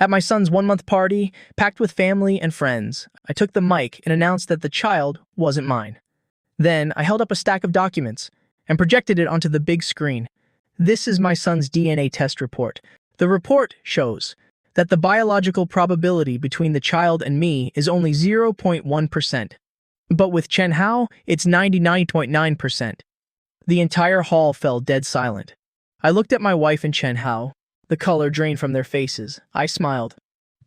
At my son's 1-month party, packed with family and friends, I took the mic and announced that the child wasn't mine. Then I held up a stack of documents and projected it onto the big screen. This is my son's DNA test report. The report shows that the biological probability between the child and me is only 0.1%. But with Chen Hao, it's 99.9%. The entire hall fell dead silent. I looked at my wife and Chen Hao. The color drained from their faces. I smiled.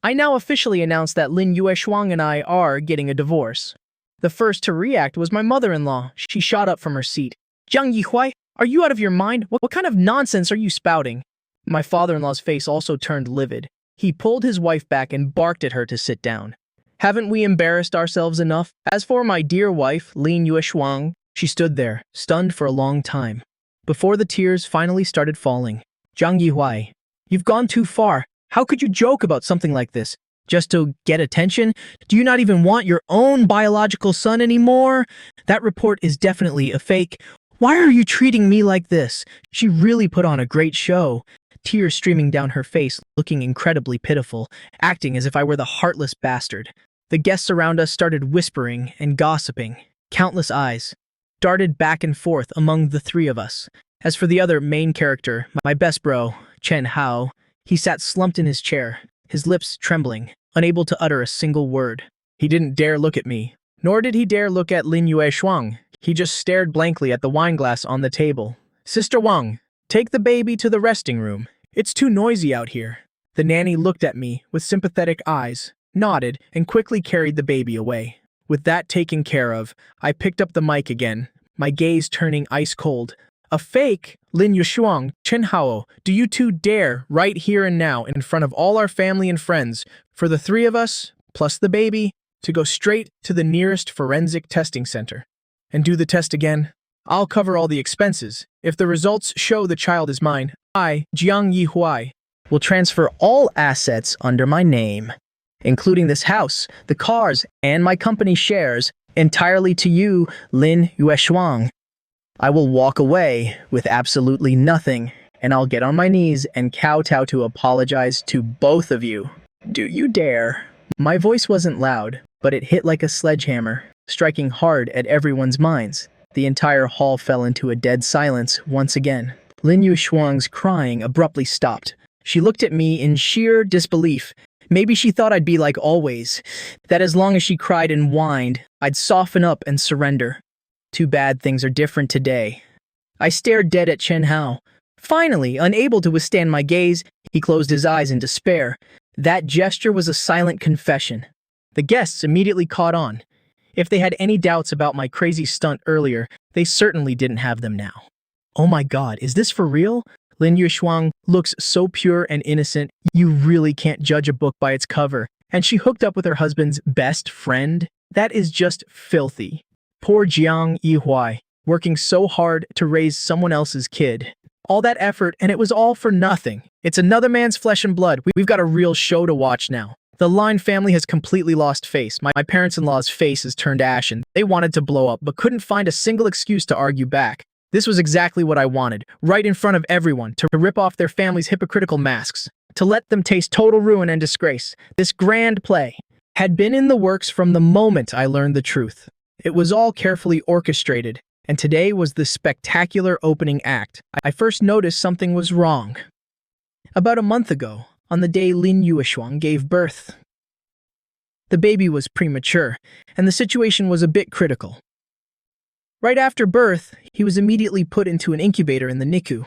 I now officially announced that Lin Yueshuang and I are getting a divorce. The first to react was my mother-in-law. She shot up from her seat. Jiang Yihuai, are you out of your mind? What kind of nonsense are you spouting? My father-in-law's face also turned livid. He pulled his wife back and barked at her to sit down. Haven't we embarrassed ourselves enough? As for my dear wife, Lin Yueshuang, she stood there, stunned for a long time, before the tears finally started falling. Jiang Yihuai, you've gone too far. How could you joke about something like this? Just to get attention? Do you not even want your own biological son anymore? That report is definitely a fake. Why are you treating me like this? She really put on a great show. Tears streaming down her face, looking incredibly pitiful, acting as if I were the heartless bastard. The guests around us started whispering and gossiping. Countless eyes darted back and forth among the three of us. As for the other main character, my best bro, Chen Hao, he sat slumped in his chair, his lips trembling, unable to utter a single word. He didn't dare look at me, nor did he dare look at Lin Yueshuang. He just stared blankly at the wine glass on the table. Sister Wang, take the baby to the resting room. It's too noisy out here. The nanny looked at me with sympathetic eyes, nodded, and quickly carried the baby away. With that taken care of, I picked up the mic again, my gaze turning ice cold. A fake? Lin Yueshuang, Chen Hao, do you two dare, right here and now, in front of all our family and friends, for the three of us, plus the baby, to go straight to the nearest forensic testing center and do the test again? I'll cover all the expenses. If the results show the child is mine, I, Jiang Yihuai, will transfer all assets under my name, including this house, the cars, and my company shares, entirely to you, Lin Yueshuang. I will walk away with absolutely nothing, and I'll get on my knees and kowtow to apologize to both of you. Do you dare? My voice wasn't loud, but it hit like a sledgehammer, striking hard at everyone's minds. The entire hall fell into a dead silence once again. Lin Yueshuang's crying abruptly stopped. She looked at me in sheer disbelief. Maybe she thought I'd be like always, that as long as she cried and whined, I'd soften up and surrender. Too bad things are different today. I stared dead at Chen Hao. Finally, unable to withstand my gaze, he closed his eyes in despair. That gesture was a silent confession. The guests immediately caught on. If they had any doubts about my crazy stunt earlier, they certainly didn't have them now. Oh my god, is this for real? Lin Yueshuang looks so pure and innocent, you really can't judge a book by its cover. And she hooked up with her husband's best friend? That is just filthy. Poor Jiang Yihuai, working so hard to raise someone else's kid. All that effort, and it was all for nothing. It's another man's flesh and blood. We've got a real show to watch now. The Line family has completely lost face. My parents-in-law's face has turned ashen. They wanted to blow up, but couldn't find a single excuse to argue back. This was exactly what I wanted, right in front of everyone, to rip off their family's hypocritical masks, to let them taste total ruin and disgrace. This grand play had been in the works from the moment I learned the truth. It was all carefully orchestrated, and today was the spectacular opening act. I first noticed something was wrong. About a month ago, on the day Lin Yueshuang gave birth, the baby was premature, and the situation was a bit critical. Right after birth, he was immediately put into an incubator in the NICU.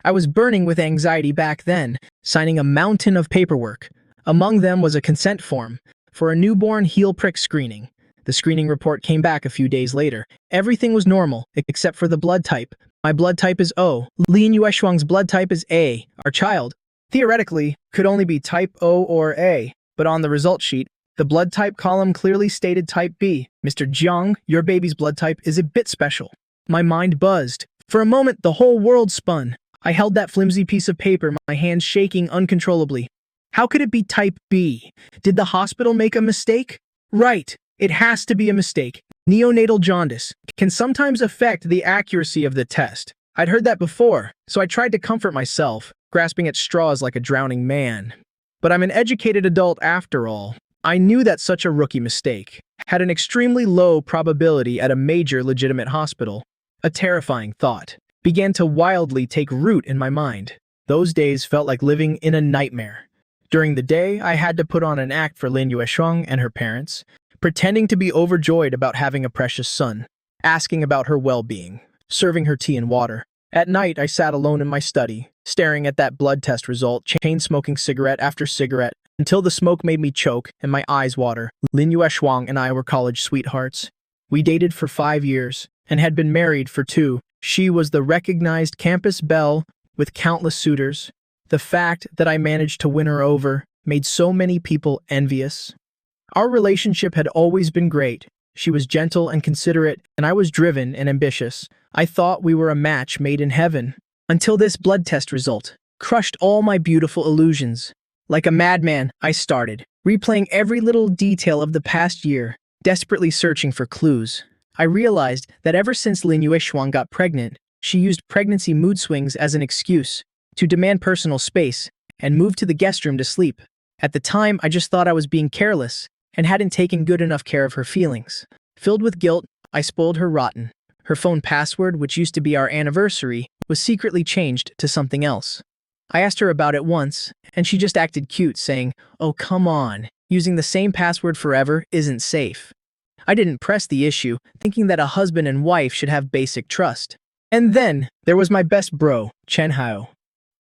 I was burning with anxiety back then, signing a mountain of paperwork. Among them was a consent form for a newborn heel prick screening. The screening report came back a few days later. Everything was normal, except for the blood type. My blood type is O. Lin Yueshuang's blood type is A. Our child, theoretically, could only be type O or A, but on the result sheet, the blood type column clearly stated type B. Mr. Jiang, your baby's blood type is a bit special. My mind buzzed. For a moment, the whole world spun. I held that flimsy piece of paper, my hands shaking uncontrollably. How could it be type B? Did the hospital make a mistake? Right, it has to be a mistake. Neonatal jaundice can sometimes affect the accuracy of the test. I'd heard that before, so I tried to comfort myself, grasping at straws like a drowning man. But I'm an educated adult after all. I knew that such a rookie mistake had an extremely low probability at a major legitimate hospital. A terrifying thought began to wildly take root in my mind. Those days felt like living in a nightmare. During the day, I had to put on an act for Lin Yueshuang and her parents, pretending to be overjoyed about having a precious son, asking about her well-being, serving her tea and water. At night, I sat alone in my study, staring at that blood test result, chain-smoking cigarette after cigarette, until the smoke made me choke and my eyes water. Lin Yueshuang and I were college sweethearts. We dated for 5 years and had been married for 2. She was the recognized campus belle with countless suitors. The fact that I managed to win her over made so many people envious. Our relationship had always been great. She was gentle and considerate, and I was driven and ambitious. I thought we were a match made in heaven, until this blood test result crushed all my beautiful illusions. Like a madman, I started, replaying every little detail of the past year, desperately searching for clues. I realized that ever since Lin Yueshuang got pregnant, she used pregnancy mood swings as an excuse to demand personal space and move to the guest room to sleep. At the time, I just thought I was being careless and hadn't taken good enough care of her feelings. Filled with guilt, I spoiled her rotten. Her phone password, which used to be our anniversary, was secretly changed to something else. I asked her about it once, and she just acted cute, saying, "Oh, come on, using the same password forever isn't safe." I didn't press the issue, thinking that a husband and wife should have basic trust. And then, there was my best bro, Chen Hao.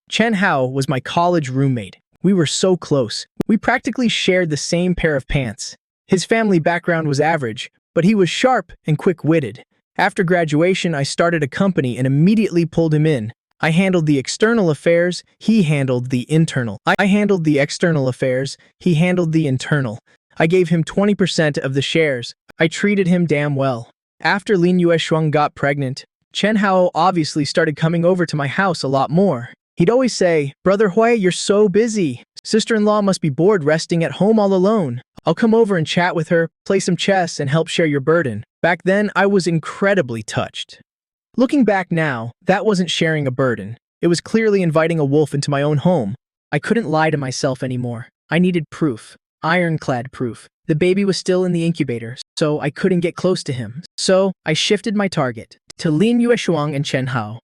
Chen Hao was my college roommate. We were so close. We practically shared the same pair of pants. His family background was average, but he was sharp and quick-witted. After graduation, I started a company and immediately pulled him in. I handled the external affairs, he handled the internal. I handled the external affairs, he handled the internal. I gave him 20% of the shares. I treated him damn well. After Lin Yueshuang got pregnant, Chen Hao obviously started coming over to my house a lot more. He'd always say, "Brother Hui, you're so busy. Sister-in-law must be bored resting at home all alone. I'll come over and chat with her, play some chess, and help share your burden." Back then, I was incredibly touched. Looking back now, that wasn't sharing a burden. It was clearly inviting a wolf into my own home. I couldn't lie to myself anymore. I needed proof. Ironclad proof. The baby was still in the incubator, so I couldn't get close to him. So, I shifted my target to Lin Yueshuang and Chen Hao.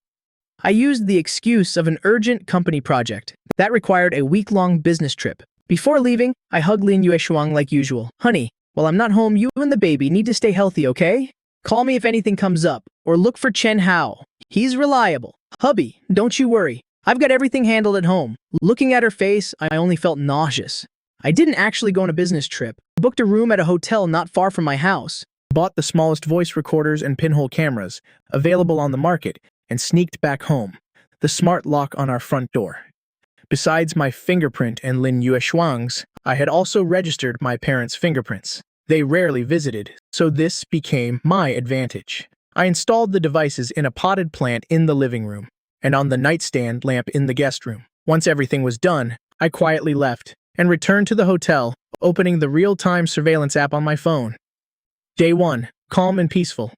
I used the excuse of an urgent company project that required a week-long business trip. Before leaving, I hugged Lin Yueshuang like usual. "Honey, while I'm not home, you and the baby need to stay healthy, okay? Call me if anything comes up, or look for Chen Hao. He's reliable. Hubby, don't you worry. I've got everything handled at home." Looking at her face, I only felt nauseous. I didn't actually go on a business trip. I booked a room at a hotel not far from my house, bought the smallest voice recorders and pinhole cameras available on the market, and sneaked back home. The smart lock on our front door. Besides my fingerprint and Lin Yueshuang's, I had also registered my parents' fingerprints. They rarely visited, so this became my advantage. I installed the devices in a potted plant in the living room, and on the nightstand lamp in the guest room. Once everything was done, I quietly left and returned to the hotel, opening the real-time surveillance app on my phone. Day 1. Calm and peaceful.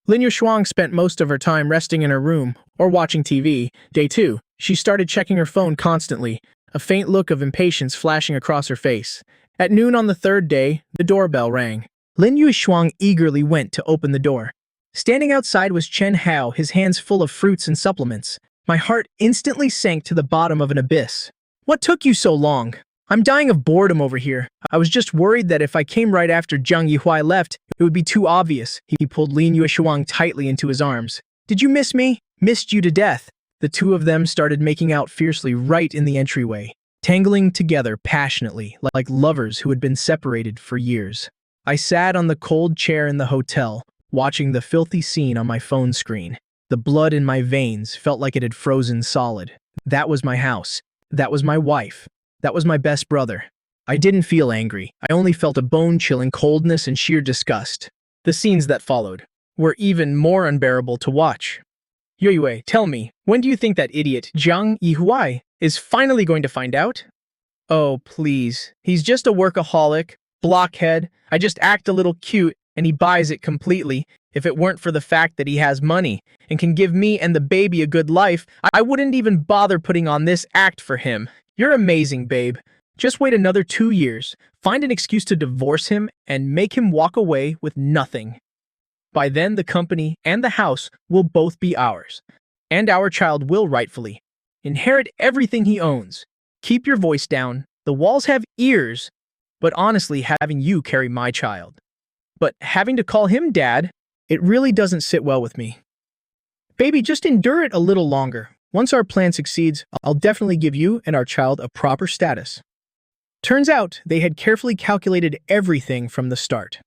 Lin Yueshuang spent most of her time resting in her room or watching TV. Day 2. She started checking her phone constantly, a faint look of impatience flashing across her face. At noon on the 3rd day, the doorbell rang. Lin Yueshuang eagerly went to open the door. Standing outside was Chen Hao, his hands full of fruits and supplements. My heart instantly sank to the bottom of an abyss. "What took you so long? I'm dying of boredom over here. I was just worried that if I came right after Zhang Yihui left, it would be too obvious." He pulled Lin Yueshuang tightly into his arms. "Did you miss me?" "Missed you to death." The two of them started making out fiercely right in the entryway, tangling together passionately, like lovers who had been separated for years. I sat on the cold chair in the hotel, watching the filthy scene on my phone screen. The blood in my veins felt like it had frozen solid. That was my house. That was my wife. That was my best brother. I didn't feel angry. I only felt a bone-chilling coldness and sheer disgust. The scenes that followed were even more unbearable to watch. "Yue, tell me, when do you think that idiot Zhang Yihui is finally going to find out?" "Oh, please. He's just a workaholic, blockhead. I just act a little cute and he buys it completely. If it weren't for the fact that he has money and can give me and the baby a good life, I wouldn't even bother putting on this act for him. You're amazing, babe. Just wait another 2 years, find an excuse to divorce him, and make him walk away with nothing. By then, the company and the house will both be ours, and our child will rightfully inherit everything he owns. Keep your voice down. The walls have ears, but honestly, having you carry my child. But having to call him dad, it really doesn't sit well with me. Baby, just endure it a little longer. Once our plan succeeds, I'll definitely give you and our child a proper status. Turns out they had carefully calculated everything from the start.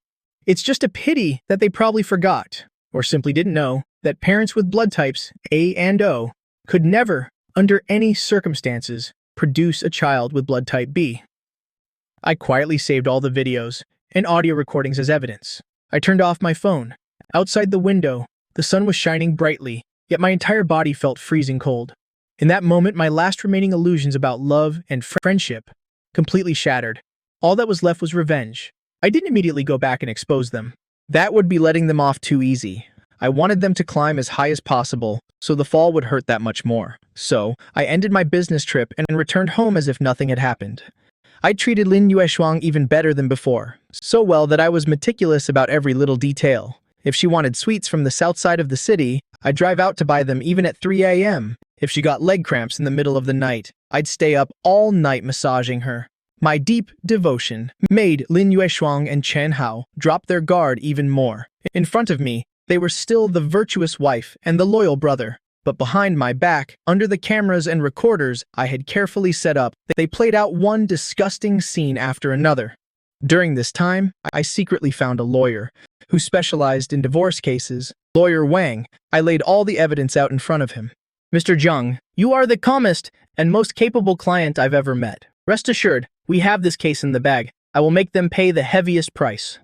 It's just a pity that they probably forgot, or simply didn't know, that parents with blood types A and O could never, under any circumstances, produce a child with blood type B. I quietly saved all the videos and audio recordings as evidence. I turned off my phone. Outside the window, the sun was shining brightly, yet my entire body felt freezing cold. In that moment, my last remaining illusions about love and friendship completely shattered. All that was left was revenge. I didn't immediately go back and expose them. That would be letting them off too easy. I wanted them to climb as high as possible, so the fall would hurt that much more. So, I ended my business trip and returned home as if nothing had happened. I treated Lin Yueshuang even better than before, so well that I was meticulous about every little detail. If she wanted sweets from the south side of the city, I'd drive out to buy them even at 3 a.m. If she got leg cramps in the middle of the night, I'd stay up all night massaging her. My deep devotion made Lin Yueshuang and Chen Hao drop their guard even more. In front of me, they were still the virtuous wife and the loyal brother. But behind my back, under the cameras and recorders I had carefully set up, they played out one disgusting scene after another. During this time, I secretly found a lawyer who specialized in divorce cases. Lawyer Wang. I laid all the evidence out in front of him. Mr. Zheng, you are the calmest and most capable client I've ever met. Rest assured, we have this case in the bag. I will make them pay the heaviest price.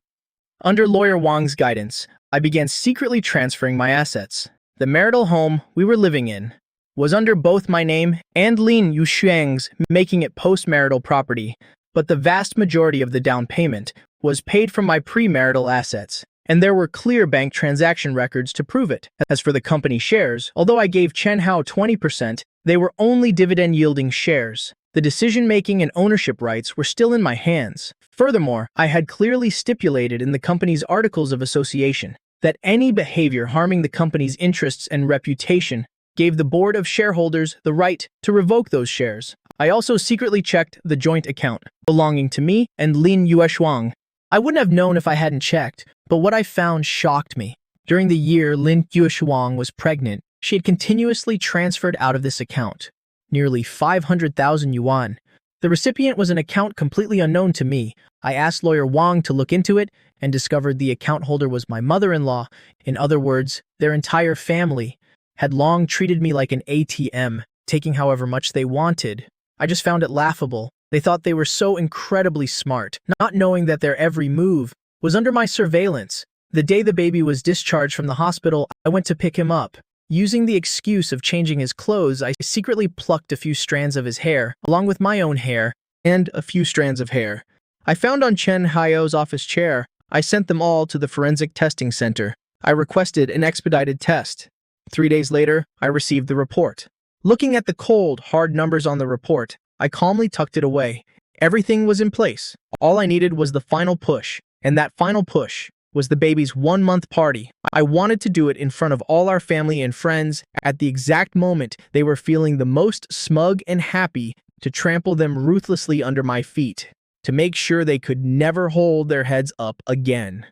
Under Lawyer Wang's guidance, I began secretly transferring my assets. The marital home we were living in was under both my name and Lin Yueshuang's, making it post-marital property, but the vast majority of the down payment was paid from my premarital assets, and there were clear bank transaction records to prove it. As for the company shares, although I gave Chen Hao 20%, they were only dividend-yielding shares. The decision-making and ownership rights were still in my hands. Furthermore, I had clearly stipulated in the company's articles of association that any behavior harming the company's interests and reputation gave the board of shareholders the right to revoke those shares. I also secretly checked the joint account belonging to me and Lin Yueshuang. I wouldn't have known if I hadn't checked, but what I found shocked me. During the year Lin Yueshuang was pregnant, she had continuously transferred out of this account nearly 500,000 yuan. The recipient was an account completely unknown to me. I asked Lawyer Wang to look into it and discovered the account holder was my mother-in-law. In other words, their entire family had long treated me like an ATM, taking however much they wanted. I just found it laughable. They thought they were so incredibly smart, not knowing that their every move was under my surveillance. The day the baby was discharged from the hospital, I went to pick him up. Using the excuse of changing his clothes, I secretly plucked a few strands of his hair, along with my own hair, and a few strands of hair I found on Chen Hao's office chair. I sent them all to the forensic testing center. I requested an expedited test. 3 days later, I received the report. Looking at the cold, hard numbers on the report, I calmly tucked it away. Everything was in place. All I needed was the final push, and that final push was the baby's 1-month party. I wanted to do it in front of all our family and friends at the exact moment they were feeling the most smug and happy, to trample them ruthlessly under my feet, to make sure they could never hold their heads up again.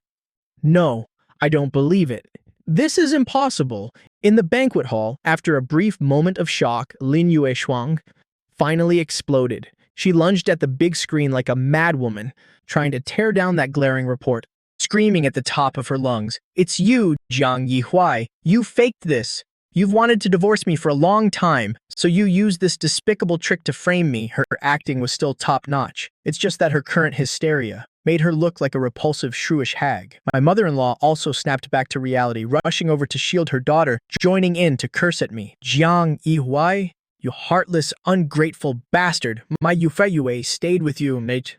No, I don't believe it. This is impossible. In the banquet hall, after a brief moment of shock, Lin Yueshuang finally exploded. She lunged at the big screen like a madwoman, trying to tear down that glaring report, screaming at the top of her lungs, "It's you, Jiang Yihuai. You faked this. You've wanted to divorce me for a long time, so you used this despicable trick to frame me." Her acting was still top-notch. It's just that her current hysteria made her look like a repulsive, shrewish hag. My mother-in-law also snapped back to reality, rushing over to shield her daughter, joining in to curse at me. "Jiang Yihuai, you heartless, ungrateful bastard. My Yufei stayed with you, mate.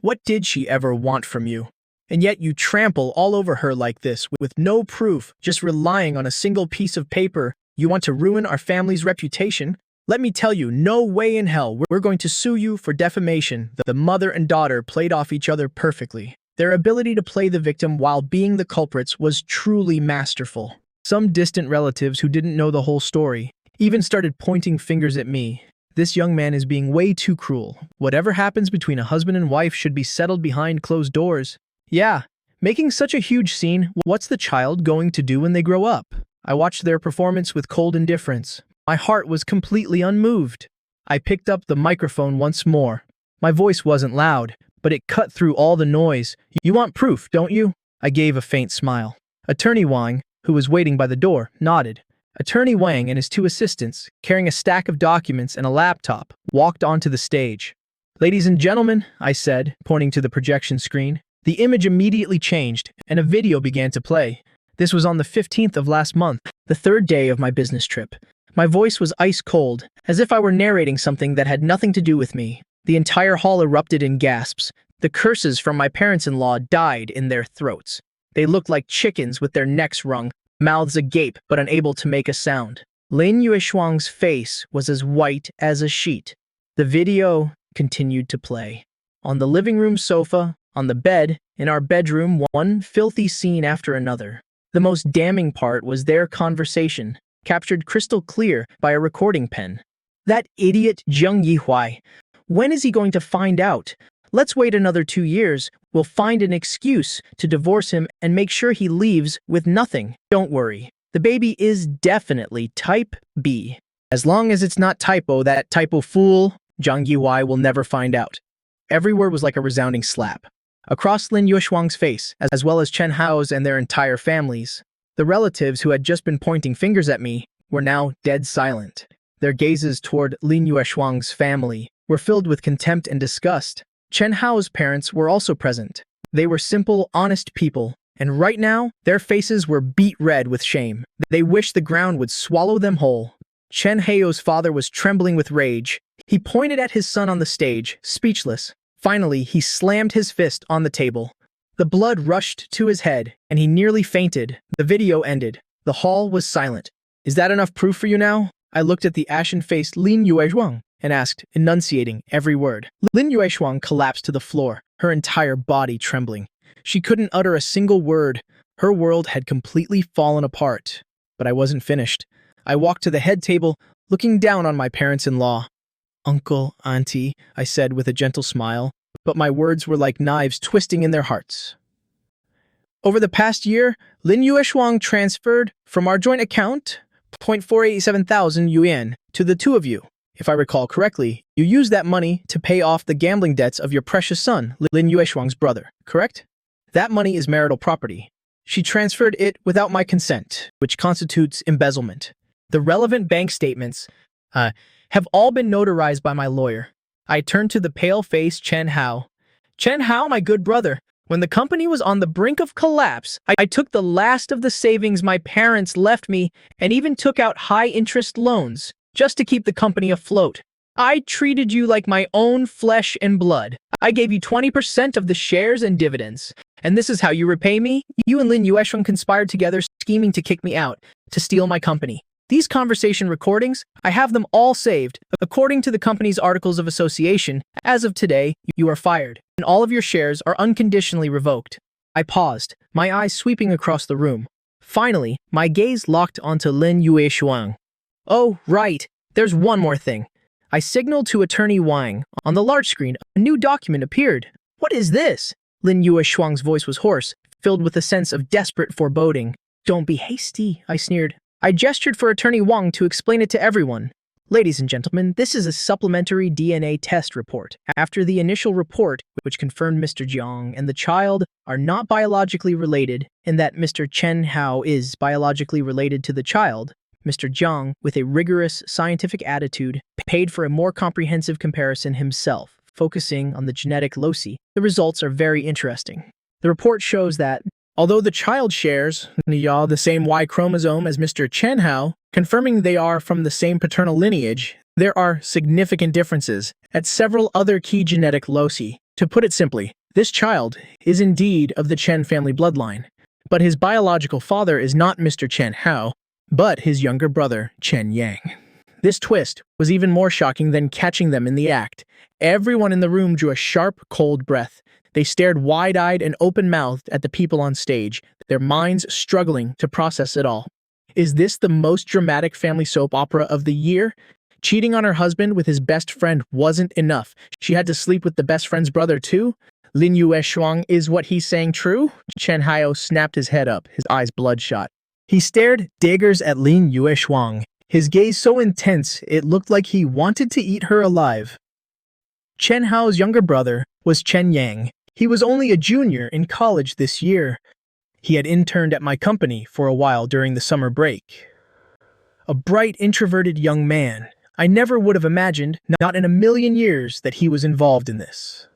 What did she ever want from you? And yet you trample all over her like this, with no proof, just relying on a single piece of paper. You want to ruin our family's reputation? Let me tell you, no way in hell we're going to sue you for defamation. The mother and daughter played off each other perfectly. Their ability to play the victim while being the culprits was truly masterful. Some distant relatives who didn't know the whole story even started pointing fingers at me. This young man is being way too cruel. Whatever happens between a husband and wife should be settled behind closed doors. Yeah, making such a huge scene, what's the child going to do when they grow up? I watched their performance with cold indifference. My heart was completely unmoved. I picked up the microphone once more. My voice wasn't loud, but it cut through all the noise. You want proof, don't you? I gave a faint smile. Attorney Wang, who was waiting by the door, nodded. Attorney Wang and his two assistants, carrying a stack of documents and a laptop, walked onto the stage. Ladies and gentlemen, I said, pointing to the projection screen. The image immediately changed, and a video began to play. This was on the 15th of last month, the third day of my business trip. My voice was ice cold, as if I were narrating something that had nothing to do with me. The entire hall erupted in gasps. The curses from my parents-in-law died in their throats. They looked like chickens with their necks wrung, mouths agape but unable to make a sound. Lin Yueshuang's face was as white as a sheet. The video continued to play. On the living room sofa, on the bed, in our bedroom, one filthy scene after another. The most damning part was their conversation, captured crystal clear by a recording pen. That idiot Zheng Yihuai. When is he going to find out? Let's wait another 2 years. We'll find an excuse to divorce him and make sure he leaves with nothing. Don't worry. The baby is definitely type B. As long as it's not typo, that typo fool, Zhang Yihuai will never find out. Every word was like a resounding slap. Across Lin Yueshuang's face, as well as Chen Hao's and their entire families. The relatives who had just been pointing fingers at me were now dead silent. Their gazes toward Lin Yueshuang's family were filled with contempt and disgust. Chen Hao's parents were also present. They were simple, honest people, and right now, their faces were beet red with shame. They wished the ground would swallow them whole. Chen Hao's father was trembling with rage. He pointed at his son on the stage, speechless. Finally, he slammed his fist on the table. The blood rushed to his head, and he nearly fainted. The video ended. The hall was silent. Is that enough proof for you now? I looked at the ashen-faced Lin Yueshuang and asked, enunciating every word. Lin Yueshuang collapsed to the floor, her entire body trembling. She couldn't utter a single word. Her world had completely fallen apart. But I wasn't finished. I walked to the head table, looking down on my parents-in-law. Uncle, Auntie, I said with a gentle smile, but my words were like knives twisting in their hearts. Over the past year, Lin Yueshuang transferred from our joint account 0.487,000 yuan to the two of you. If I recall correctly, you used that money to pay off the gambling debts of your precious son, Lin Yueshuang's brother, correct? That money is marital property. She transferred it without my consent, which constitutes embezzlement. The relevant bank statements have all been notarized by my lawyer. I turned to the pale-faced Chen Hao. Chen Hao, my good brother, when the company was on the brink of collapse, I took the last of the savings my parents left me and even took out high-interest loans just to keep the company afloat. I treated you like my own flesh and blood. I gave you 20% of the shares and dividends. And this is how you repay me? You and Lin Yueshuang conspired together, scheming to kick me out, to steal my company. These conversation recordings, I have them all saved. According to the company's articles of association, as of today, you are fired, and all of your shares are unconditionally revoked. I paused, my eyes sweeping across the room. Finally, my gaze locked onto Lin Yueshuang. Oh, right, there's one more thing. I signaled to Attorney Wang. On the large screen, a new document appeared. What is this? Lin Yueshuang's voice was hoarse, filled with a sense of desperate foreboding. Don't be hasty, I sneered. I gestured for Attorney Wang to explain it to everyone. Ladies and gentlemen, this is a supplementary DNA test report. After the initial report, which confirmed Mr. Jiang and the child are not biologically related, and that Mr. Chen Hao is biologically related to the child, Mr. Jiang, with a rigorous scientific attitude, paid for a more comprehensive comparison himself, focusing on the genetic loci. The results are very interesting. The report shows that, although the child shares the same Y chromosome as Mr. Chen Hao, confirming they are from the same paternal lineage, there are significant differences at several other key genetic loci. To put it simply, this child is indeed of the Chen family bloodline, but his biological father is not Mr. Chen Hao, but his younger brother, Chen Yang. This twist was even more shocking than catching them in the act. Everyone in the room drew a sharp, cold breath. They stared wide-eyed and open-mouthed at the people on stage, their minds struggling to process it all. Is this the most dramatic family soap opera of the year? Cheating on her husband with his best friend wasn't enough. She had to sleep with the best friend's brother too? Lin Yueshuang, is what he's saying true? Chen Hao snapped his head up, his eyes bloodshot. He stared daggers at Lin Yueshuang, his gaze so intense it looked like he wanted to eat her alive. Chen Hao's younger brother was Chen Yang. He was only a junior in college this year. He had interned at my company for a while during the summer break. A bright, introverted young man. I never would have imagined, not in a million years, that he was involved in this.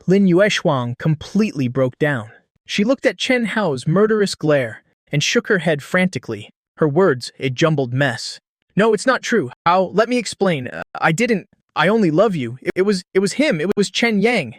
Lin Yueshuang completely broke down. She looked at Chen Hao's murderous glare and shook her head frantically, her words a jumbled mess. No, it's not true. Hao, let me explain. I only love you. It was him. It was Chen Yang.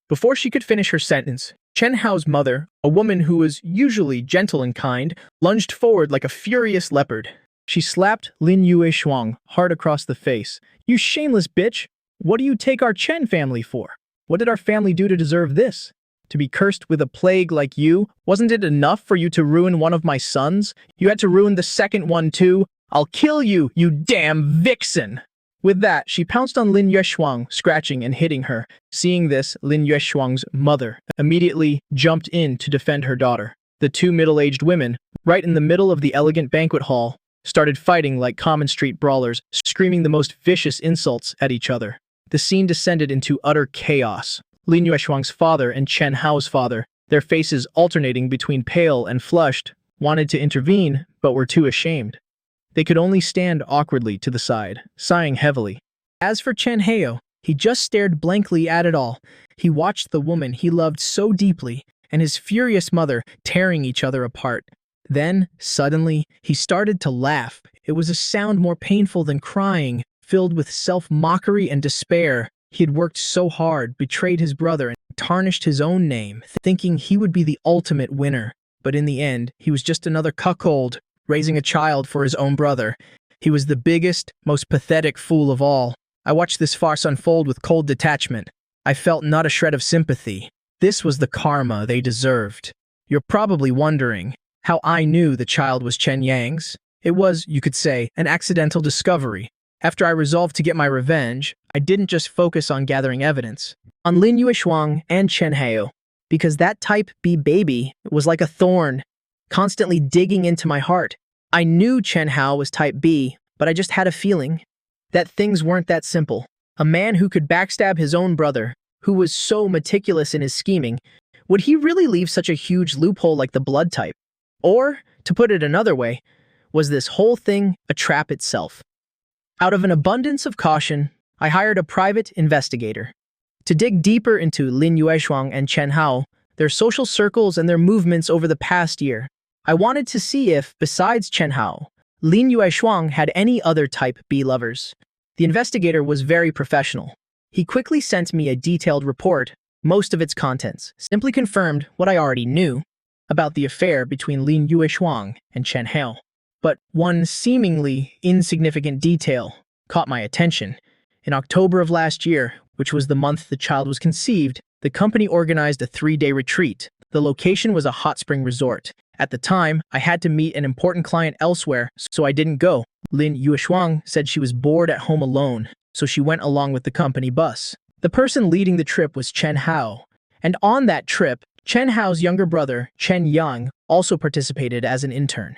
Before she could finish her sentence, Chen Hao's mother, a woman who was usually gentle and kind, lunged forward like a furious leopard. She slapped Lin Yueshuang hard across the face. You shameless bitch! What do you take our Chen family for? What did our family do to deserve this? To be cursed with a plague like you? Wasn't it enough for you to ruin one of my sons? You had to ruin the second one too? I'll kill you, you damn vixen! With that, she pounced on Lin Yueshuang, scratching and hitting her. Seeing this, Lin Yueshuang's mother immediately jumped in to defend her daughter. The two middle-aged women, right in the middle of the elegant banquet hall, started fighting like common street brawlers, screaming the most vicious insults at each other. The scene descended into utter chaos. Lin Yueshuang's father and Chen Hao's father, their faces alternating between pale and flushed, wanted to intervene, but were too ashamed. They could only stand awkwardly to the side, sighing heavily. As for Chen Hao, he just stared blankly at it all. He watched the woman he loved so deeply, and his furious mother tearing each other apart. Then, suddenly, he started to laugh. It was a sound more painful than crying, filled with self-mockery and despair. He had worked so hard, betrayed his brother, and tarnished his own name, thinking he would be the ultimate winner. But in the end, he was just another cuckold, raising a child for his own brother. He was the biggest, most pathetic fool of all. I watched this farce unfold with cold detachment. I felt not a shred of sympathy. This was the karma they deserved. You're probably wondering how I knew the child was Chen Yang's. It was, you could say, an accidental discovery. After I resolved to get my revenge, I didn't just focus on gathering evidence on Lin Yueshuang and Chen Hao, because that type B baby was like a thorn, constantly digging into my heart. I knew Chen Hao was type B, but I just had a feeling that things weren't that simple. A man who could backstab his own brother, who was so meticulous in his scheming, would he really leave such a huge loophole like the blood type? Or, to put it another way, was this whole thing a trap itself? Out of an abundance of caution, I hired a private investigator to dig deeper into Lin Yueshuang and Chen Hao, their social circles and their movements over the past year. I wanted to see if, besides Chen Hao, Lin Yueshuang had any other type B lovers. The investigator was very professional. He quickly sent me a detailed report. Most of its contents simply confirmed what I already knew about the affair between Lin Yueshuang and Chen Hao. But one seemingly insignificant detail caught my attention. In October of last year, which was the month the child was conceived, the company organized a 3-day retreat. The location was a hot spring resort. At the time, I had to meet an important client elsewhere, so I didn't go. Lin Yueshuang said she was bored at home alone, so she went along with the company bus. The person leading the trip was Chen Hao, and on that trip, Chen Hao's younger brother, Chen Yang, also participated as an intern.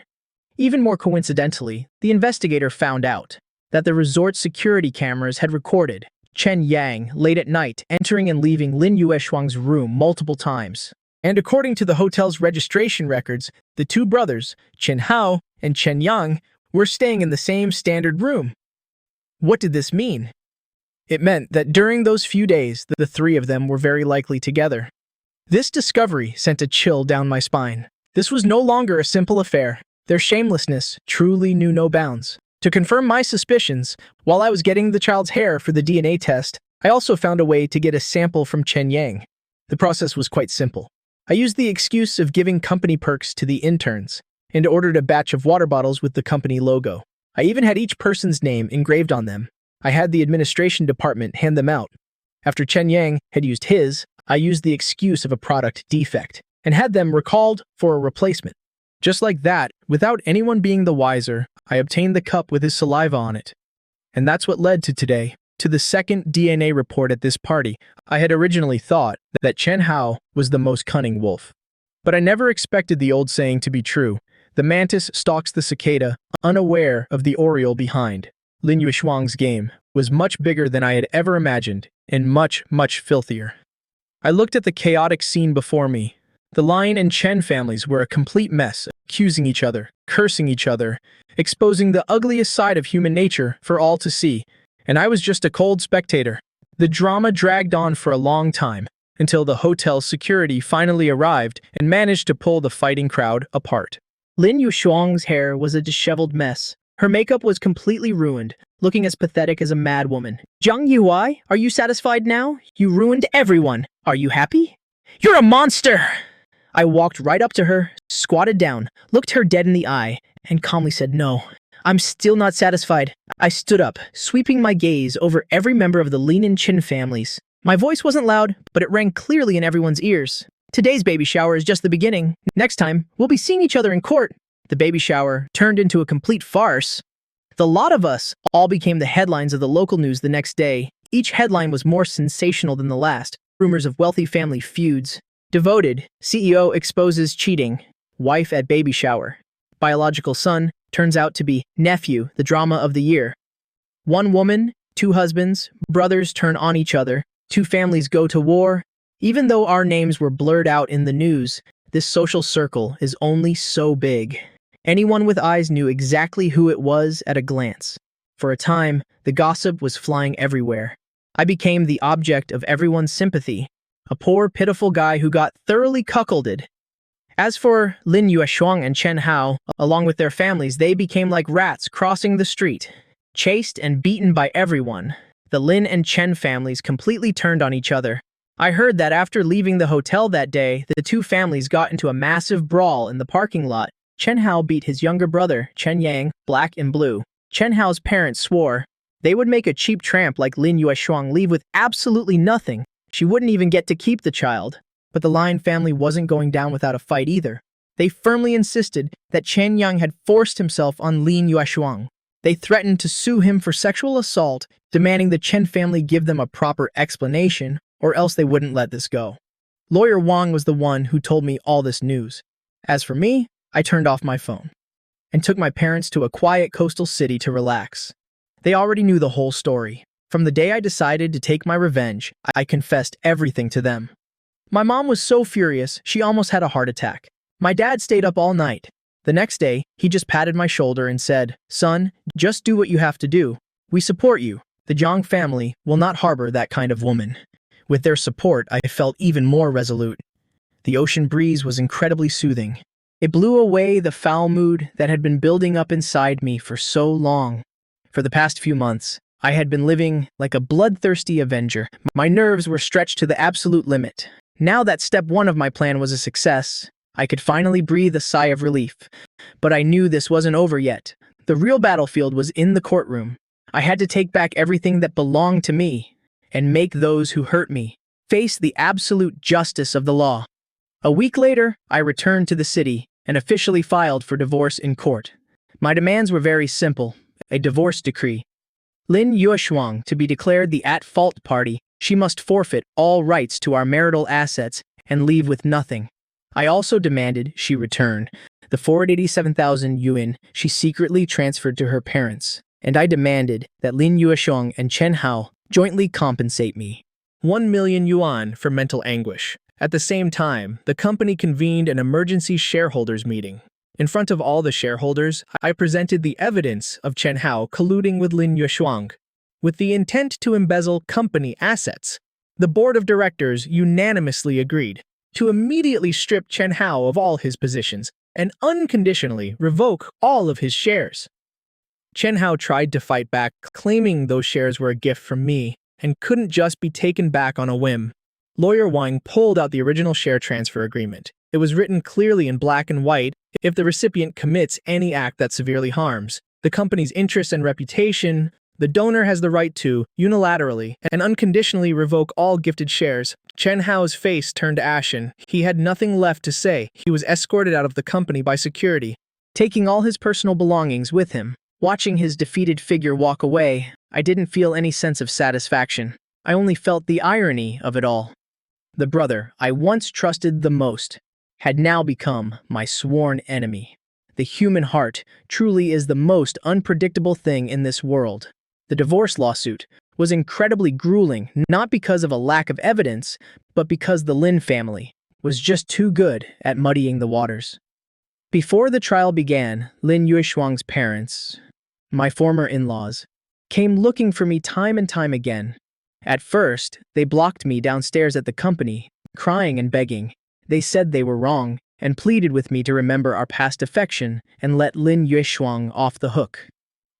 Even more coincidentally, the investigator found out that the resort's security cameras had recorded Chen Yang late at night entering and leaving Lin Yueshuang's room multiple times. And according to the hotel's registration records, the two brothers, Chen Hao and Chen Yang, were staying in the same standard room. What did this mean? It meant that during those few days, the three of them were very likely together. This discovery sent a chill down my spine. This was no longer a simple affair. Their shamelessness truly knew no bounds. To confirm my suspicions, while I was getting the child's hair for the DNA test, I also found a way to get a sample from Chen Yang. The process was quite simple. I used the excuse of giving company perks to the interns and ordered a batch of water bottles with the company logo. I even had each person's name engraved on them. I had the administration department hand them out. After Chen Yang had used his, I used the excuse of a product defect and had them recalled for a replacement. Just like that, without anyone being the wiser, I obtained the cup with his saliva on it. And that's what led to today, to the second DNA report at this party. I had originally thought that Chen Hao was the most cunning wolf. But I never expected the old saying to be true. The mantis stalks the cicada, unaware of the oriole behind. Lin Yueshuang's game was much bigger than I had ever imagined, and much, much filthier. I looked at the chaotic scene before me. The Lion and Chen families were a complete mess, accusing each other, cursing each other, exposing the ugliest side of human nature for all to see, and I was just a cold spectator. The drama dragged on for a long time, until the hotel's security finally arrived and managed to pull the fighting crowd apart. Lin Yueshuang's hair was a disheveled mess. Her makeup was completely ruined, looking as pathetic as a madwoman. Zhang Yuai, are you satisfied now? You ruined everyone. Are you happy? You're a monster! I walked right up to her, squatted down, looked her dead in the eye, and calmly said no. I'm still not satisfied. I stood up, sweeping my gaze over every member of the Lin and Chen families. My voice wasn't loud, but it rang clearly in everyone's ears. Today's baby shower is just the beginning. Next time, we'll be seeing each other in court. The baby shower turned into a complete farce. The lot of us all became the headlines of the local news the next day. Each headline was more sensational than the last. Rumors of wealthy family feuds. Devoted, CEO exposes cheating. Wife at baby shower. Biological son turns out to be nephew, the drama of the year. One woman, two husbands, brothers turn on each other. Two families go to war. Even though our names were blurred out in the news, this social circle is only so big. Anyone with eyes knew exactly who it was at a glance. For a time, the gossip was flying everywhere. I became the object of everyone's sympathy, a poor, pitiful guy who got thoroughly cuckolded. As for Lin Yueshuang and Chen Hao, along with their families, they became like rats crossing the street, chased and beaten by everyone. The Lin and Chen families completely turned on each other. I heard that after leaving the hotel that day, the two families got into a massive brawl in the parking lot. Chen Hao beat his younger brother, Chen Yang, black and blue. Chen Hao's parents swore they would make a cheap tramp like Lin Yueshuang leave with absolutely nothing. She wouldn't even get to keep the child. But the Lion family wasn't going down without a fight either. They firmly insisted that Chen Yang had forced himself on Lin Yueshuang. They threatened to sue him for sexual assault, demanding the Chen family give them a proper explanation, or else they wouldn't let this go. Lawyer Wang was the one who told me all this news. As for me, I turned off my phone and took my parents to a quiet coastal city to relax. They already knew the whole story. From the day I decided to take my revenge, I confessed everything to them. My mom was so furious, she almost had a heart attack. My dad stayed up all night. The next day, he just patted my shoulder and said, "Son, just do what you have to do. We support you. The Zhang family will not harbor that kind of woman." With their support, I felt even more resolute. The ocean breeze was incredibly soothing. It blew away the foul mood that had been building up inside me for so long. For the past few months, I had been living like a bloodthirsty avenger. My nerves were stretched to the absolute limit. Now that step one of my plan was a success, I could finally breathe a sigh of relief. But I knew this wasn't over yet. The real battlefield was in the courtroom. I had to take back everything that belonged to me and make those who hurt me face the absolute justice of the law. A week later, I returned to the city and officially filed for divorce in court. My demands were very simple: a divorce decree. Lin Yueshuang to be declared the at-fault party. She must forfeit all rights to our marital assets and leave with nothing. I also demanded she return the 487,000 yuan she secretly transferred to her parents, and I demanded that Lin Yueshuang and Chen Hao jointly compensate me 1 million yuan for mental anguish. At the same time, the company convened an emergency shareholders meeting. In front of all the shareholders, I presented the evidence of Chen Hao colluding with Lin Yueshuang with the intent to embezzle company assets. The board of directors unanimously agreed to immediately strip Chen Hao of all his positions and unconditionally revoke all of his shares. Chen Hao tried to fight back, claiming those shares were a gift from me and couldn't just be taken back on a whim. Lawyer Wang pulled out the original share transfer agreement. It was written clearly in black and white: if the recipient commits any act that severely harms the company's interests and reputation, the donor has the right to, unilaterally and unconditionally revoke all gifted shares. Chen Hao's face turned ashen. He had nothing left to say. He was escorted out of the company by security, taking all his personal belongings with him. Watching his defeated figure walk away, I didn't feel any sense of satisfaction. I only felt the irony of it all. The brother I once trusted the most had now become my sworn enemy. The human heart truly is the most unpredictable thing in this world. The divorce lawsuit was incredibly grueling, not because of a lack of evidence, but because the Lin family was just too good at muddying the waters. Before the trial began, Lin Yueshuang's parents, my former in-laws, came looking for me time and time again. At first, they blocked me downstairs at the company, crying and begging. They said they were wrong and pleaded with me to remember our past affection and let Lin Yueshuang off the hook.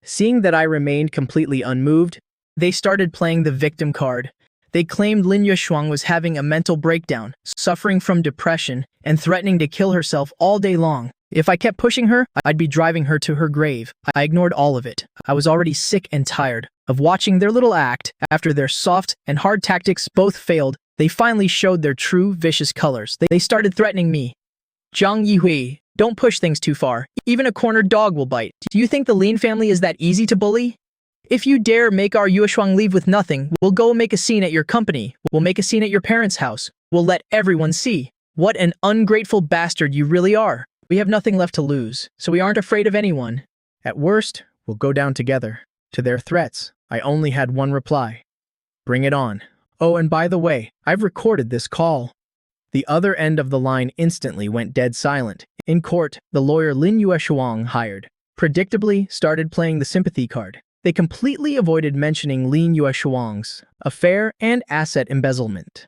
Seeing that I remained completely unmoved, they started playing the victim card. They claimed Lin Yueshuang was having a mental breakdown, suffering from depression, and threatening to kill herself all day long. If I kept pushing her, I'd be driving her to her grave. I ignored all of it. I was already sick and tired of watching their little act. After their soft and hard tactics both failed, they finally showed their true vicious colors. They started threatening me. Zhang Yihui, don't push things too far. Even a cornered dog will bite. Do you think the Lin family is that easy to bully? If you dare make our Yueshuang leave with nothing, we'll go make a scene at your company. We'll make a scene at your parents' house. We'll let everyone see what an ungrateful bastard you really are. We have nothing left to lose, so we aren't afraid of anyone. At worst, we'll go down together. To their threats, I only had one reply. Bring it on. Oh, and by the way, I've recorded this call. The other end of the line instantly went dead silent. In court, the lawyer Lin Yueshuang hired, predictably started playing the sympathy card. They completely avoided mentioning Lin Yueshuang's affair and asset embezzlement.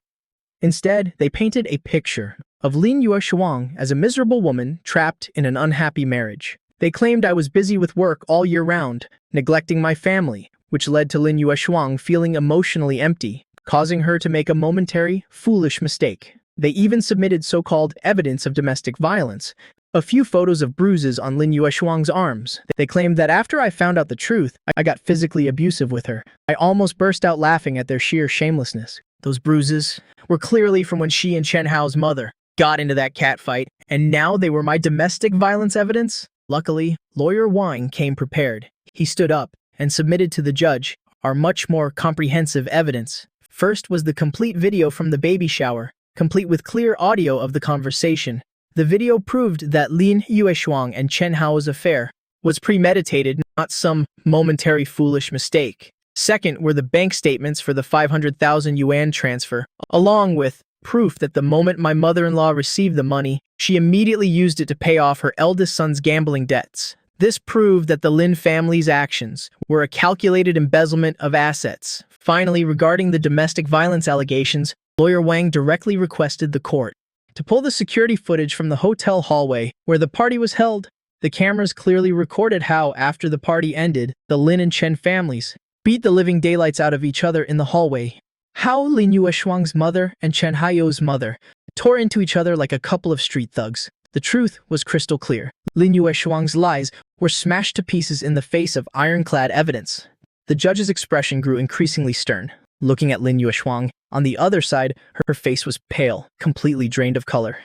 Instead, they painted a picture of Lin Yueshuang as a miserable woman trapped in an unhappy marriage. They claimed I was busy with work all year round, neglecting my family, which led to Lin Yueshuang feeling emotionally empty, causing her to make a momentary, foolish mistake. They even submitted so-called evidence of domestic violence, a few photos of bruises on Lin Yueshuang's arms. They claimed that after I found out the truth, I got physically abusive with her. I almost burst out laughing at their sheer shamelessness. Those bruises were clearly from when she and Chen Hao's mother got into that catfight, and now they were my domestic violence evidence? Luckily, lawyer Wang came prepared. He stood up and submitted to the judge our much more comprehensive evidence. First was the complete video from the baby shower, complete with clear audio of the conversation. The video proved that Lin Yueshuang and Chen Hao's affair was premeditated, not some momentary foolish mistake. Second were the bank statements for the 500,000 yuan transfer, along with proof that the moment my mother-in-law received the money, she immediately used it to pay off her eldest son's gambling debts. This proved that the Lin family's actions were a calculated embezzlement of assets. Finally, regarding the domestic violence allegations, lawyer Wang directly requested the court to pull the security footage from the hotel hallway where the party was held. The cameras clearly recorded how, after the party ended, the Lin and Chen families beat the living daylights out of each other in the hallway. How Lin Yueshuang's mother and Chen Hao's mother tore into each other like a couple of street thugs. The truth was crystal clear. Lin Yueshuang's lies were smashed to pieces in the face of ironclad evidence. The judge's expression grew increasingly stern. Looking at Lin Yueshuang, on the other side, her face was pale, completely drained of color.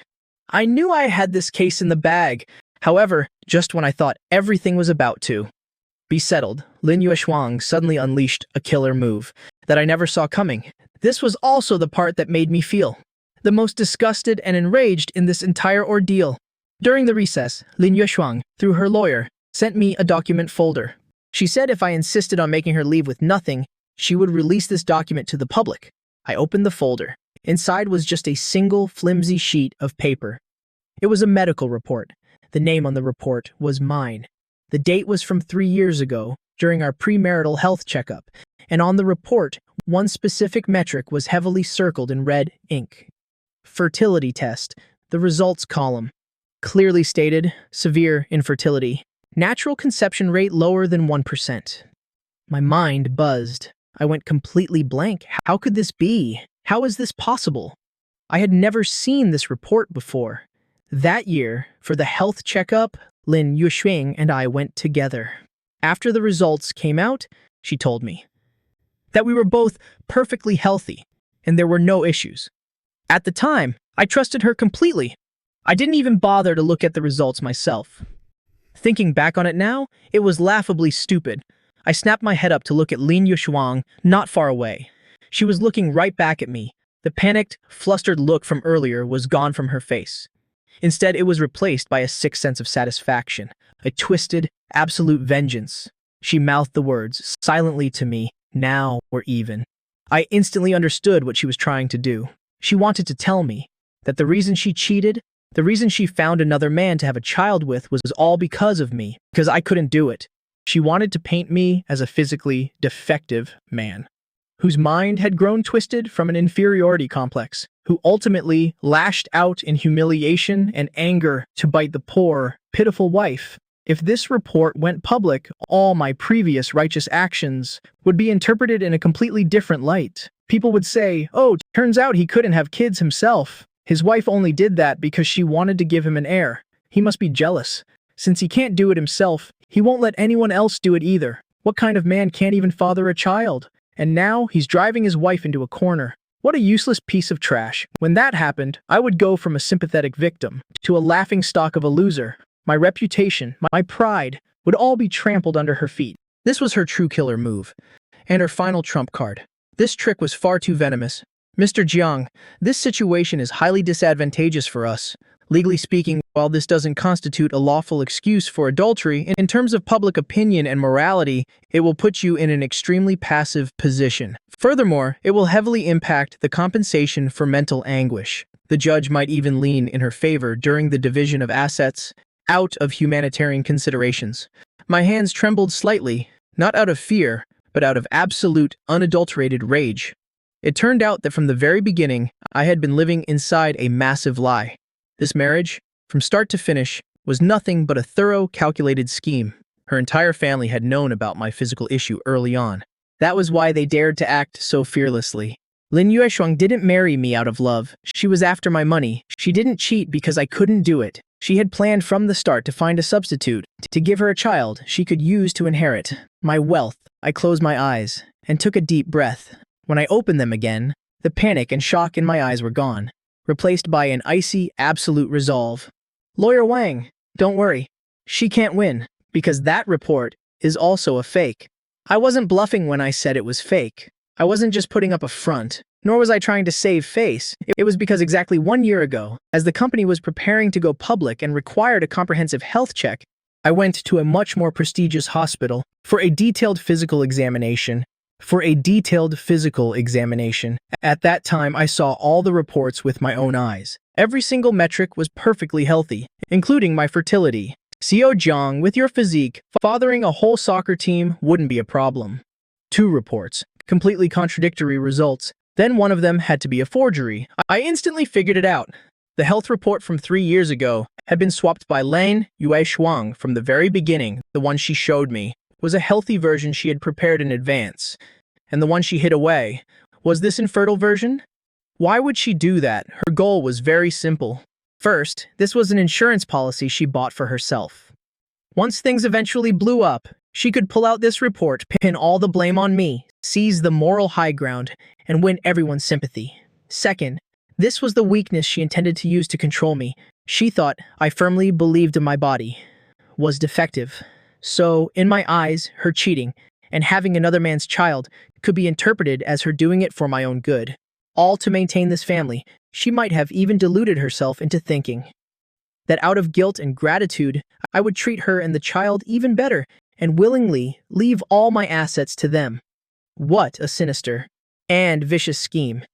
I knew I had this case in the bag. However, just when I thought everything was about to be settled, Lin Yueshuang suddenly unleashed a killer move that I never saw coming. This was also the part that made me feel the most disgusted and enraged in this entire ordeal. During the recess, Lin Yueshuang, through her lawyer, sent me a document folder. She said if I insisted on making her leave with nothing, she would release this document to the public. I opened the folder. Inside was just a single flimsy sheet of paper. It was a medical report. The name on the report was mine. The date was from 3 years ago, during our premarital health checkup, and on the report, one specific metric was heavily circled in red ink. Fertility test, the results column. Clearly stated, severe infertility. Natural conception rate lower than 1%. My mind buzzed. I went completely blank. How could this be? How is this possible? I had never seen this report before. That year, for the health checkup, Lin Yueshuang and I went together. After the results came out, she told me that we were both perfectly healthy and there were no issues. At the time, I trusted her completely. I didn't even bother to look at the results myself. Thinking back on it now, it was laughably stupid. I snapped my head up to look at Lin Yushuang not far away. She was looking right back at me. The panicked, flustered look from earlier was gone from her face. Instead, it was replaced by a sick sense of satisfaction, a twisted, absolute vengeance. She mouthed the words silently to me, now or even. I instantly understood what she was trying to do. She wanted to tell me that the reason she cheated, the reason she found another man to have a child with was all because of me, because I couldn't do it. She wanted to paint me as a physically defective man, whose mind had grown twisted from an inferiority complex, who ultimately lashed out in humiliation and anger to bite the poor, pitiful wife. If this report went public, all my previous righteous actions would be interpreted in a completely different light. People would say, oh, turns out he couldn't have kids himself. His wife only did that because she wanted to give him an heir. He must be jealous. Since he can't do it himself, he won't let anyone else do it either. What kind of man can't even father a child? And now he's driving his wife into a corner. What a useless piece of trash. When that happened, I would go from a sympathetic victim to a laughingstock of a loser. My reputation, my pride, would all be trampled under her feet. This was her true killer move, and her final trump card. This trick was far too venomous. Mr. Jiang, this situation is highly disadvantageous for us. Legally speaking, while this doesn't constitute a lawful excuse for adultery, in terms of public opinion and morality, it will put you in an extremely passive position. Furthermore, it will heavily impact the compensation for mental anguish. The judge might even lean in her favor during the division of assets, out of humanitarian considerations. My hands trembled slightly, not out of fear, but out of absolute, unadulterated rage. It turned out that from the very beginning, I had been living inside a massive lie. This marriage, from start to finish, was nothing but a thorough, calculated scheme. Her entire family had known about my physical issue early on. That was why they dared to act so fearlessly. Lin Yueshuang didn't marry me out of love. She was after my money. She didn't cheat because I couldn't do it. She had planned from the start to find a substitute, to give her a child she could use to inherit my wealth. I closed my eyes and took a deep breath. When I opened them again, the panic and shock in my eyes were gone, replaced by an icy, absolute resolve. Lawyer Wang, don't worry. She can't win, because that report is also a fake. I wasn't bluffing when I said it was fake. I wasn't just putting up a front, nor was I trying to save face. It was because exactly 1 year ago, as the company was preparing to go public and required a comprehensive health check, I went to a much more prestigious hospital for a detailed physical examination. At that time, I saw all the reports with my own eyes. Every single metric was perfectly healthy, including my fertility. Xiao Jiang, with your physique, fathering a whole soccer team wouldn't be a problem. 2 reports, completely contradictory results. Then one of them had to be a forgery. I instantly figured it out. The health report from 3 years ago had been swapped by Lin Yueshuang from the very beginning. The one she showed me was a healthy version she had prepared in advance, and the one she hid away was this infertile version? Why would she do that? Her goal was very simple. First, this was an insurance policy she bought for herself. Once things eventually blew up, she could pull out this report, pin all the blame on me, seize the moral high ground, and win everyone's sympathy. Second, this was the weakness she intended to use to control me. She thought I firmly believed my body was defective. So, in my eyes, her cheating and having another man's child could be interpreted as her doing it for my own good. All to maintain this family. She might have even deluded herself into thinking that out of guilt and gratitude, I would treat her and the child even better and willingly leave all my assets to them. What a sinister and vicious scheme.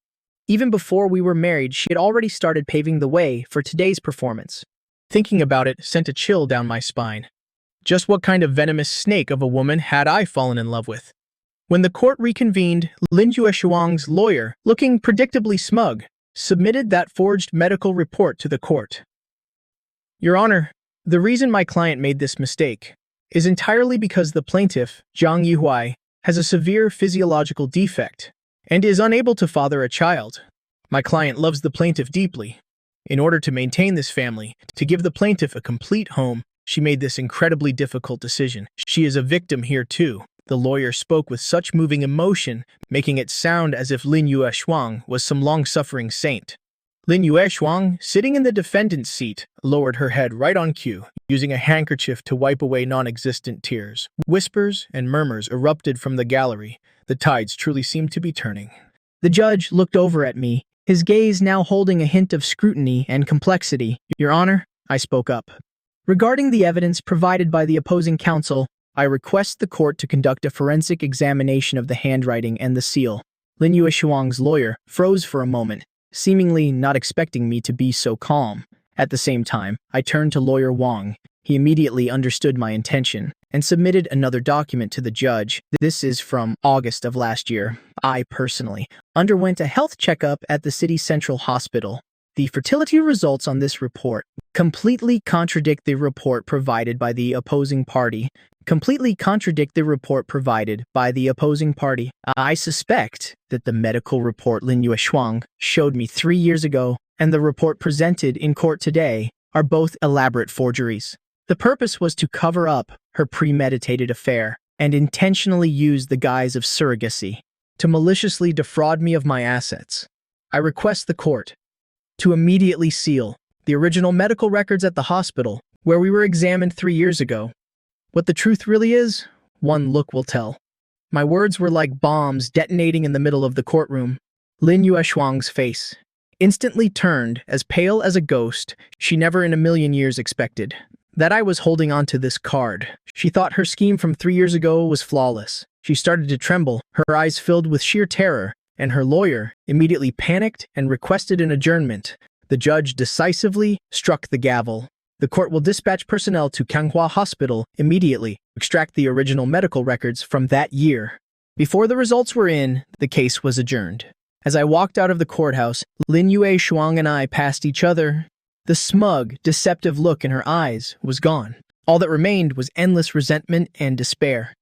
Even before we were married, she had already started paving the way for today's performance. Thinking about it sent a chill down my spine. Just what kind of venomous snake of a woman had I fallen in love with? When the court reconvened, Lin Yueshuang's lawyer, looking predictably smug, submitted that forged medical report to the court. Your Honor, the reason my client made this mistake is entirely because the plaintiff, Zhang Yihuai, has a severe physiological defect and is unable to father a child. My client loves the plaintiff deeply. In order to maintain this family, to give the plaintiff a complete home, She made this incredibly difficult decision. She is a victim here too. The lawyer spoke with such moving emotion, making it sound as if Lin Yueshuang was some long-suffering saint. Lin Yueshuang, sitting in the defendant's seat, lowered her head right on cue, using a handkerchief to wipe away non-existent tears. Whispers and murmurs erupted from the gallery. The tides truly seemed to be turning. The judge looked over at me, his gaze now holding a hint of scrutiny and complexity. "Your Honor," I spoke up. "Regarding the evidence provided by the opposing counsel, I request the court to conduct a forensic examination of the handwriting and the seal." Lin Yueshuang's lawyer froze for a moment, seemingly not expecting me to be so calm. At the same time, I turned to Lawyer Wang. He immediately understood my intention and submitted another document to the judge. This is from August of last year. I personally underwent a health checkup at the city central hospital. The fertility results on this report completely contradict the report provided by the opposing party. I suspect that the medical report Lin Yueshuang showed me 3 years ago and the report presented in court today are both elaborate forgeries. The purpose was to cover up her premeditated affair and intentionally use the guise of surrogacy to maliciously defraud me of my assets. I request the court to immediately seal the original medical records at the hospital where we were examined 3 years ago. What the truth really is, one look will tell. My words were like bombs detonating in the middle of the courtroom. Lin Yueshuang's face instantly turned as pale as a ghost she never in a million years expected that I was holding onto this card. She thought her scheme from 3 years ago was flawless. She started to tremble, her eyes filled with sheer terror, and her lawyer immediately panicked and requested an adjournment. The judge decisively struck the gavel. The court will dispatch personnel to Manhwa Hospital immediately, extract the original medical records from that year. Before the results were in, the case was adjourned. As I walked out of the courthouse, Lin Yueshuang and I passed each other. The smug, deceptive look in her eyes was gone. All that remained was endless resentment and despair.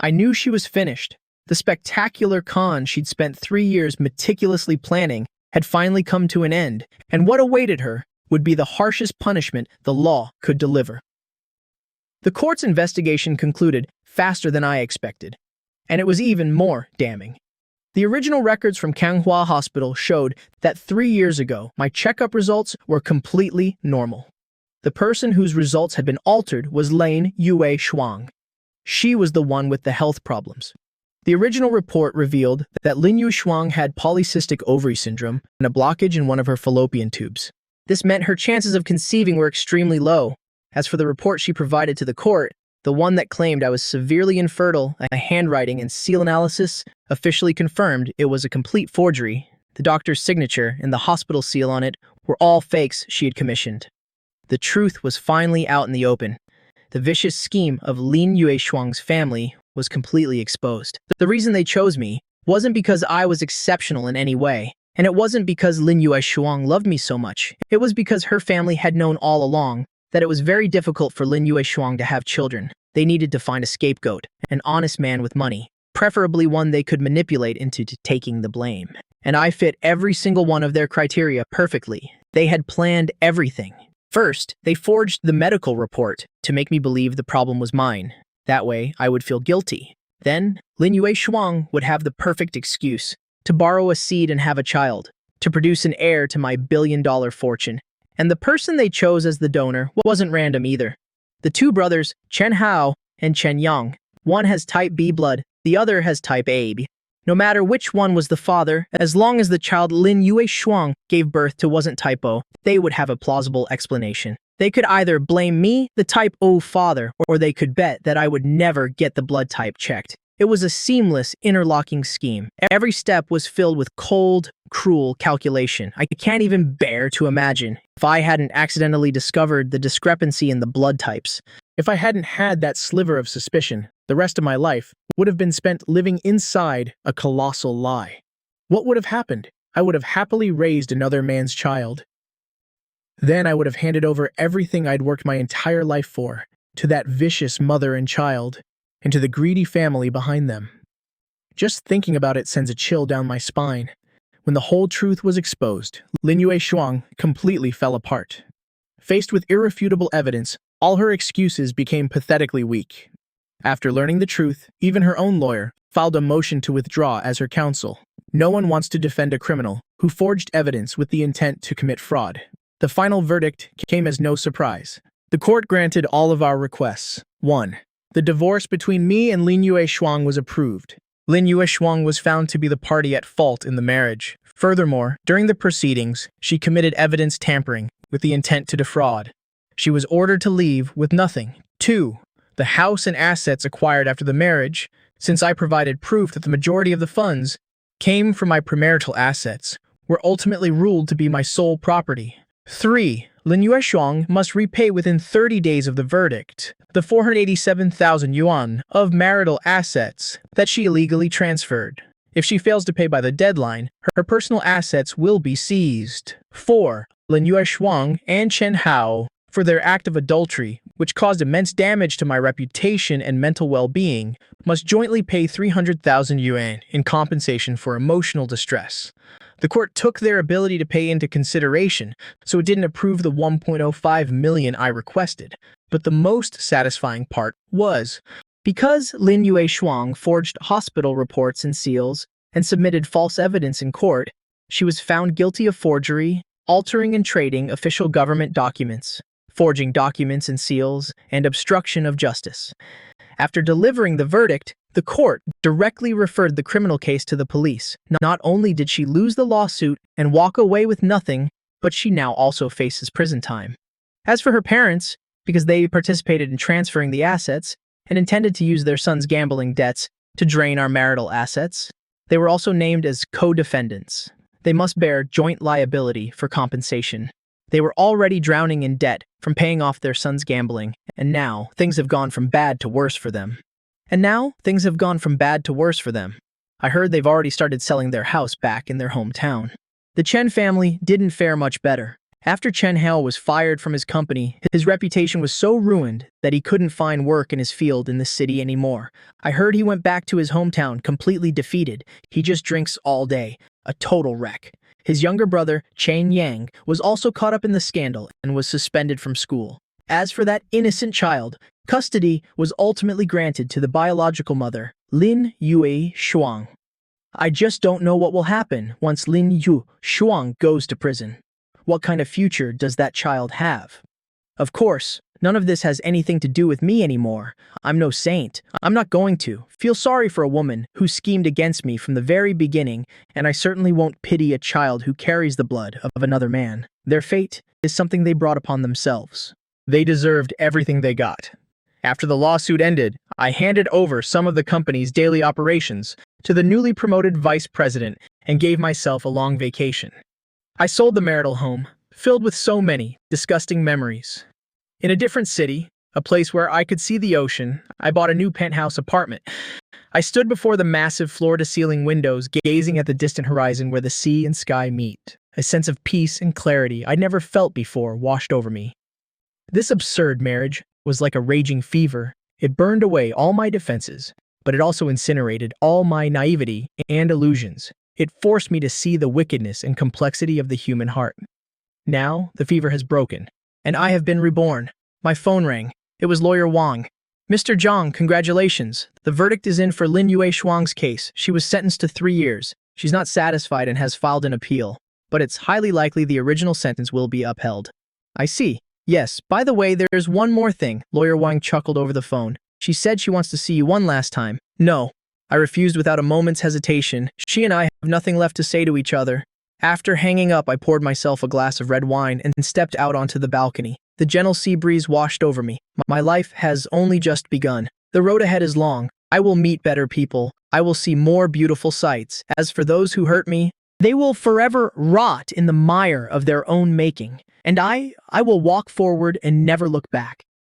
I knew she was finished. The spectacular con she'd spent 3 years meticulously planning had finally come to an end, and what awaited her would be the harshest punishment the law could deliver. The court's investigation concluded faster than I expected, and it was even more damning. The original records from Manhwa Hospital showed that 3 years ago, my checkup results were completely normal. The person whose results had been altered was Lin Yueshuang. She was the one with the health problems. The original report revealed that Lin Yueshuang had polycystic ovary syndrome and a blockage in one of her fallopian tubes. This meant her chances of conceiving were extremely low. As for the report she provided to the court, the one that claimed I was severely infertile, a handwriting and seal analysis officially confirmed it was a complete forgery. The doctor's signature and the hospital seal on it were all fakes she had commissioned. The truth was finally out in the open. The vicious scheme of Lin Yueshuang's family was completely exposed. The reason they chose me wasn't because I was exceptional in any way, and it wasn't because Lin Yueshuang loved me so much. It was because her family had known all along that it was very difficult for Lin Yueshuang to have children. They needed to find a scapegoat, an honest man with money, preferably one they could manipulate into taking the blame. And I fit every single one of their criteria perfectly. They had planned everything. First, they forged the medical report to make me believe the problem was mine. That way, I would feel guilty. Then, Lin Yueshuang would have the perfect excuse to borrow a seed and have a child, to produce an heir to my billion-dollar fortune. And the person they chose as the donor wasn't random either. The 2 brothers, Chen Hao and Chen Yang, one has type B blood, the other has type A. No matter which one was the father, as long as the child Lin Yueshuang gave birth to wasn't type O, they would have a plausible explanation. They could either blame me, the type O father, or they could bet that I would never get the blood type checked. It was a seamless, interlocking scheme. Every step was filled with cold, cruel calculation. I can't even bear to imagine if I hadn't accidentally discovered the discrepancy in the blood types. If I hadn't had that sliver of suspicion, the rest of my life would have been spent living inside a colossal lie. What would have happened? I would have happily raised another man's child. Then I would have handed over everything I'd worked my entire life for, to that vicious mother and child, and to the greedy family behind them. Just thinking about it sends a chill down my spine. When the whole truth was exposed, Lin Yueshuang completely fell apart. Faced with irrefutable evidence, All her excuses became pathetically weak. After learning the truth, even her own lawyer filed a motion to withdraw as her counsel. No one wants to defend a criminal who forged evidence with the intent to commit fraud. The final verdict came as no surprise. The court granted all of our requests. 1. The divorce between me and Lin Yue Shuang was approved. Lin Yue Shuang was found to be the party at fault in the marriage. Furthermore, during the proceedings, she committed evidence tampering with the intent to defraud. She was ordered to leave with nothing. 2. The house and assets acquired after the marriage, since I provided proof that the majority of the funds came from my premarital assets, were ultimately ruled to be my sole property. 3. Lin Yue Shuang must repay within 30 days of the verdict the 487,000 yuan of marital assets that she illegally transferred. If she fails to pay by the deadline, her personal assets will be seized. 4. Lin Yue Shuang and Chen Hao, for their act of adultery, which caused immense damage to my reputation and mental well-being, must jointly pay 300,000 yuan in compensation for emotional distress. The court took their ability to pay into consideration, so it didn't approve the 1.05 million I requested. But the most satisfying part was, because Lin Yue Shuang forged hospital reports and seals and submitted false evidence in court, she was found guilty of forgery, altering and trading official government documents, forging documents and seals, and obstruction of justice. After delivering the verdict, the court directly referred the criminal case to the police. Not only did she lose the lawsuit and walk away with nothing, but she now also faces prison time. As for her parents, because they participated in transferring the assets and intended to use their son's gambling debts to drain our marital assets, they were also named as co-defendants. They must bear joint liability for compensation. They were already drowning in debt from paying off their son's gambling, and now things have gone from bad to worse for them. I heard they've already started selling their house back in their hometown. The Chen family didn't fare much better. After Chen Hao was fired from his company, his reputation was so ruined that he couldn't find work in his field in the city anymore. I heard he went back to his hometown completely defeated. He just drinks all day. A total wreck. His younger brother, Chen Yang, was also caught up in the scandal and was suspended from school. As for that innocent child, custody was ultimately granted to the biological mother, Lin Yue Shuang. I just don't know what will happen once Lin Yue Shuang goes to prison. What kind of future does that child have? Of course, none of this has anything to do with me anymore. I'm no saint. I'm not going to feel sorry for a woman who schemed against me from the very beginning, and I certainly won't pity a child who carries the blood of another man. Their fate is something they brought upon themselves. They deserved everything they got. After the lawsuit ended, I handed over some of the company's daily operations to the newly promoted vice president and gave myself a long vacation. I sold the marital home, filled with so many disgusting memories. In a different city, a place where I could see the ocean, I bought a new penthouse apartment. I stood before the massive floor-to-ceiling windows, gazing at the distant horizon where the sea and sky meet. A sense of peace and clarity I'd never felt before washed over me. This absurd marriage was like a raging fever. It burned away all my defenses, but it also incinerated all my naivety and illusions. It forced me to see the wickedness and complexity of the human heart. Now, the fever has broken, and I have been reborn. My phone rang. It was Lawyer Wang. Mr. Zhang, congratulations. The verdict is in for Lin Yue Shuang's case. She was sentenced to 3 years. She's not satisfied and has filed an appeal, but it's highly likely the original sentence will be upheld. I see. Yes, by the way, there's one more thing. Lawyer Wang chuckled over the phone. She said she wants to see you one last time. No. I refused without a moment's hesitation. She and I have nothing left to say to each other. After hanging up, I poured myself a glass of red wine and stepped out onto the balcony. The gentle sea breeze washed over me. My life has only just begun. The road ahead is long. I will meet better people. I will see more beautiful sights. As for those who hurt me, they will forever rot in the mire of their own making. And I will walk forward and never look back.